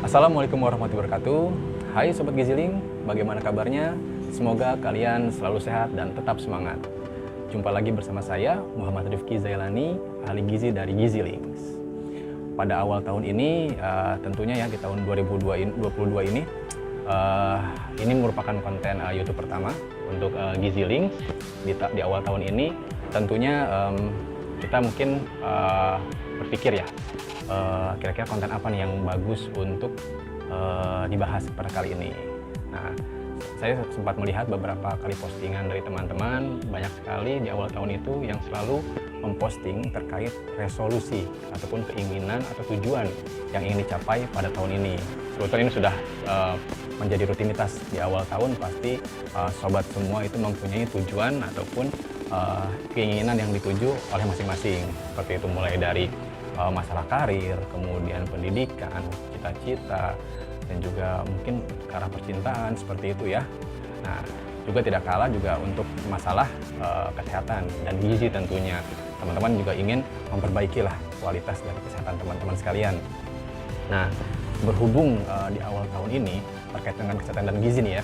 Assalamualaikum warahmatullahi wabarakatuh. Hai Sobat Giziling, bagaimana kabarnya? Semoga kalian selalu sehat dan tetap semangat. Jumpa lagi bersama saya, Muhammad Rifki Zailani, ahli gizi dari Gizilings. Pada awal tahun ini, tentunya ya di tahun 2022 ini merupakan konten YouTube pertama untuk Gizilings di awal tahun ini. Tentunya kita mungkin berpikir ya, kira-kira konten apa nih yang bagus untuk dibahas pada kali ini. Nah, saya sempat melihat beberapa kali postingan dari teman-teman, banyak sekali di awal tahun itu yang selalu memposting terkait resolusi ataupun keinginan atau tujuan yang ingin dicapai pada tahun ini. Sebetulnya ini sudah menjadi rutinitas di awal tahun, pasti sobat semua itu mempunyai tujuan ataupun keinginan yang dituju oleh masing-masing. Seperti itu, mulai dari masalah karir, kemudian pendidikan, cita-cita, dan juga mungkin ke arah percintaan, seperti itu ya. Nah, juga tidak kalah juga untuk masalah kesehatan dan gizi tentunya. Teman-teman juga ingin memperbaikilah kualitas dari kesehatan teman-teman sekalian. Nah, berhubung di awal tahun ini terkait dengan kesehatan dan gizi nih ya,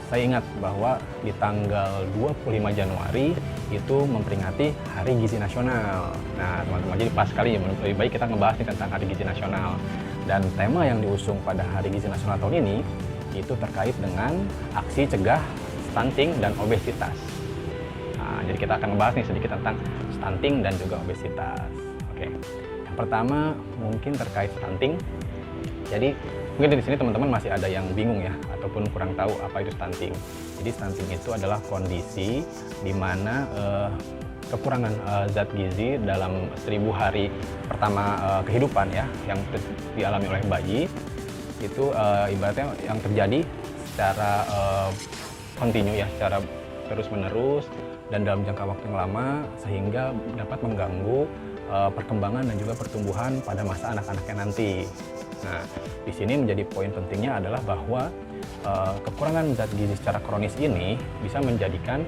saya ingat bahwa di tanggal 25 Januari itu memperingati Hari Gizi Nasional. Nah, teman-teman, jadi pas sekali, lebih baik kita ngebahas nih tentang Hari Gizi Nasional. Dan tema yang diusung pada Hari Gizi Nasional tahun ini itu terkait dengan aksi cegah stunting dan obesitas. Nah, jadi kita akan ngebahas nih sedikit tentang stunting dan juga obesitas. Oke. Yang pertama mungkin terkait stunting. Jadi mungkin di sini teman-teman masih ada yang bingung ya, ataupun kurang tahu apa itu stunting. Jadi stunting itu adalah kondisi di mana kekurangan zat gizi dalam 1000 hari pertama kehidupan ya, yang dialami oleh bayi itu ibaratnya yang terjadi secara kontinu ya, secara terus-menerus dan dalam jangka waktu yang lama, sehingga dapat mengganggu perkembangan dan juga pertumbuhan pada masa anak-anaknya nanti. Nah, di sini menjadi poin pentingnya adalah bahwa kekurangan zat gizi secara kronis ini bisa menjadikan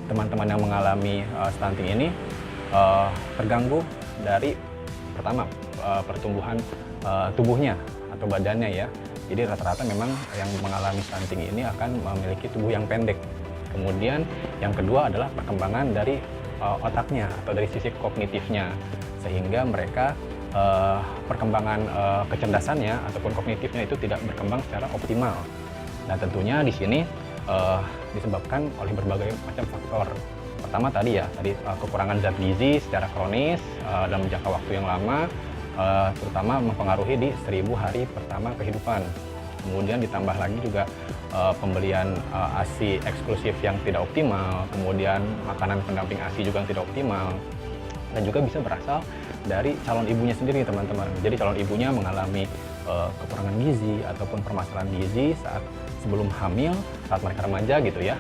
teman-teman yang mengalami stunting ini terganggu dari pertama pertumbuhan tubuhnya atau badannya ya. Jadi rata-rata memang yang mengalami stunting ini akan memiliki tubuh yang pendek. Kemudian yang kedua adalah perkembangan dari otaknya atau dari sisi kognitifnya, sehingga mereka perkembangan kecerdasannya ataupun kognitifnya itu tidak berkembang secara optimal. Nah, tentunya di sini disebabkan oleh berbagai macam faktor. Pertama tadi kekurangan zat gizi secara kronis dalam jangka waktu yang lama, terutama mempengaruhi di 1000 hari pertama kehidupan. Kemudian ditambah lagi juga pembelian ASI eksklusif yang tidak optimal, kemudian makanan pendamping ASI juga yang tidak optimal, dan juga bisa berasal dari calon ibunya sendiri teman-teman. Jadi calon ibunya mengalami kekurangan gizi ataupun permasalahan gizi saat sebelum hamil, saat mereka remaja gitu ya,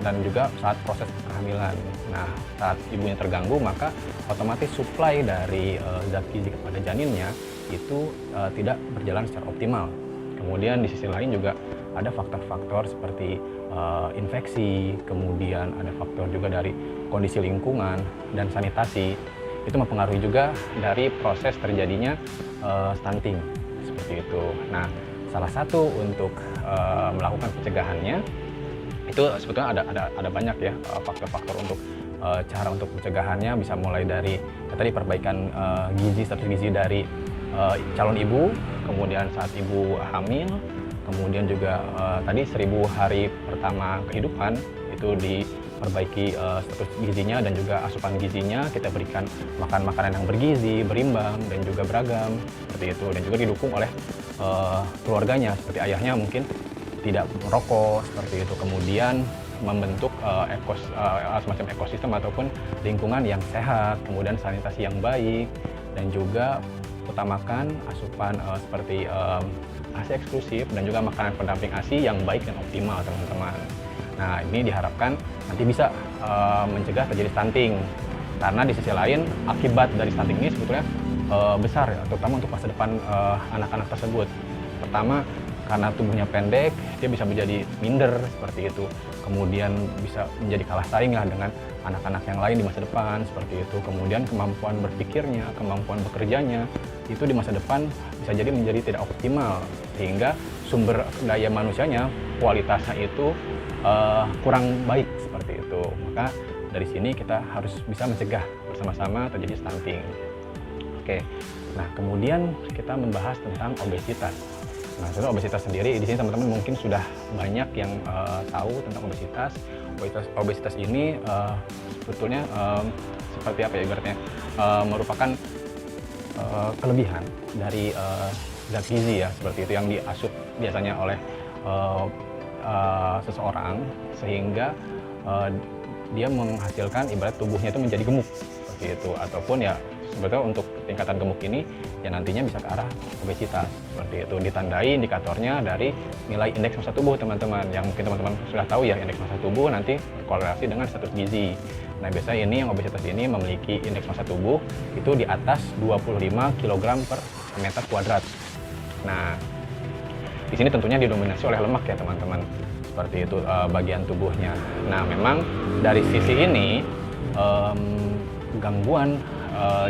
dan juga saat proses kehamilan. Nah, saat ibunya terganggu, maka otomatis suplai dari zat gizi kepada janinnya itu tidak berjalan secara optimal. Kemudian di sisi lain juga ada faktor-faktor seperti infeksi, kemudian ada faktor juga dari kondisi lingkungan dan sanitasi. Itu mempengaruhi juga dari proses terjadinya stunting, seperti itu. Nah, salah satu untuk melakukan pencegahannya itu sebetulnya ada banyak ya faktor-faktor untuk cara untuk pencegahannya, bisa mulai dari tadi perbaikan status gizi dari calon ibu, kemudian saat ibu hamil, kemudian juga tadi 1000 hari pertama kehidupan itu diperbaiki status gizinya dan juga asupan gizinya, kita berikan makan makanan yang bergizi, berimbang dan juga beragam, seperti itu. Dan juga didukung oleh keluarganya, seperti ayahnya mungkin tidak merokok, seperti itu. Kemudian membentuk semacam ekosistem ataupun lingkungan yang sehat, kemudian sanitasi yang baik, dan juga utamakan asupan seperti ASI eksklusif dan juga makanan pendamping ASI yang baik dan optimal teman-teman. Nah, ini diharapkan nanti bisa mencegah terjadi stunting, karena di sisi lain akibat dari stunting ini sebetulnya besar ya, terutama untuk masa depan anak-anak tersebut. Pertama, karena tubuhnya pendek, dia bisa menjadi minder seperti itu. Kemudian bisa menjadi kalah saing lah dengan anak-anak yang lain di masa depan seperti itu. Kemudian kemampuan berpikirnya, kemampuan bekerjanya itu di masa depan bisa jadi menjadi tidak optimal, sehingga sumber daya manusianya kualitasnya itu kurang baik seperti itu. Maka dari sini kita harus bisa mencegah bersama-sama terjadi stunting. Oke, nah kemudian kita membahas tentang obesitas. Nah, sebenarnya obesitas sendiri di sini teman-teman mungkin sudah banyak yang tahu tentang obesitas. Obesitas ini sebetulnya seperti apa ya ibaratnya, merupakan kelebihan dari zat gizi ya seperti itu yang diasup biasanya oleh seseorang, sehingga dia menghasilkan ibarat tubuhnya itu menjadi gemuk seperti itu, ataupun ya sebetulnya untuk tingkatan gemuk ini ya nantinya bisa ke arah obesitas seperti itu. Ditandai indikatornya dari nilai indeks massa tubuh teman-teman, yang mungkin teman-teman sudah tahu ya, indeks massa tubuh nanti berkorelasi dengan status gizi. Nah biasanya ini yang obesitas ini memiliki indeks massa tubuh itu di atas 25 kg per meter kuadrat. Nah di sini tentunya didominasi oleh lemak ya teman-teman, seperti itu bagian tubuhnya. Nah memang dari sisi ini gangguan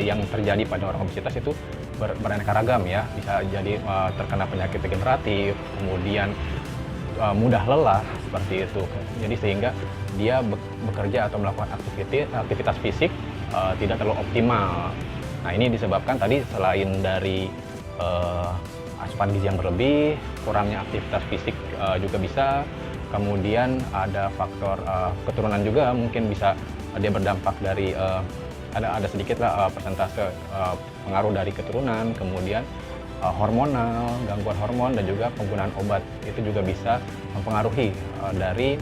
yang terjadi pada orang obesitas itu beraneka ragam ya, bisa jadi terkena penyakit degeneratif, kemudian mudah lelah seperti itu. Jadi sehingga dia bekerja atau melakukan aktivitas fisik tidak terlalu optimal. Nah ini disebabkan tadi selain dari asupan gizi yang berlebih, kurangnya aktivitas fisik juga bisa, kemudian ada faktor keturunan juga, mungkin bisa dia berdampak dari ada sedikit lah persentase pengaruh dari keturunan, kemudian hormonal, gangguan hormon, dan juga penggunaan obat itu juga bisa mempengaruhi dari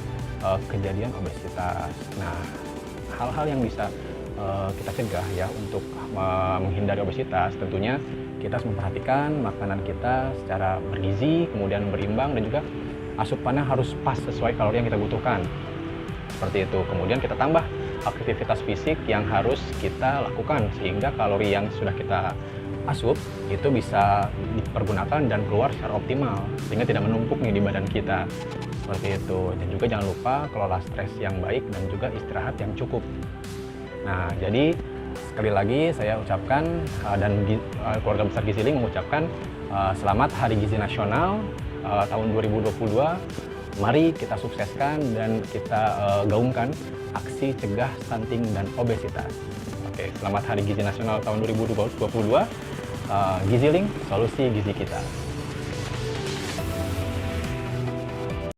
kejadian obesitas. Nah, hal-hal yang bisa kita cegah ya untuk menghindari obesitas, tentunya kita harus memperhatikan makanan kita secara bergizi, kemudian berimbang, dan juga asupannya harus pas sesuai kalori yang kita butuhkan. Seperti itu. Kemudian kita tambah aktivitas fisik yang harus kita lakukan sehingga kalori yang sudah kita asup itu bisa dipergunakan dan keluar secara optimal sehingga tidak menumpuk nih di badan kita seperti itu. Dan juga jangan lupa kelola stres yang baik dan juga istirahat yang cukup. Nah jadi sekali lagi saya ucapkan dan keluarga besar Giziling mengucapkan selamat Hari Gizi Nasional tahun 2022. Mari kita sukseskan dan kita gaungkan aksi cegah stunting dan obesitas. Oke, selamat Hari Gizi Nasional tahun 2022. Giziling, solusi gizi kita.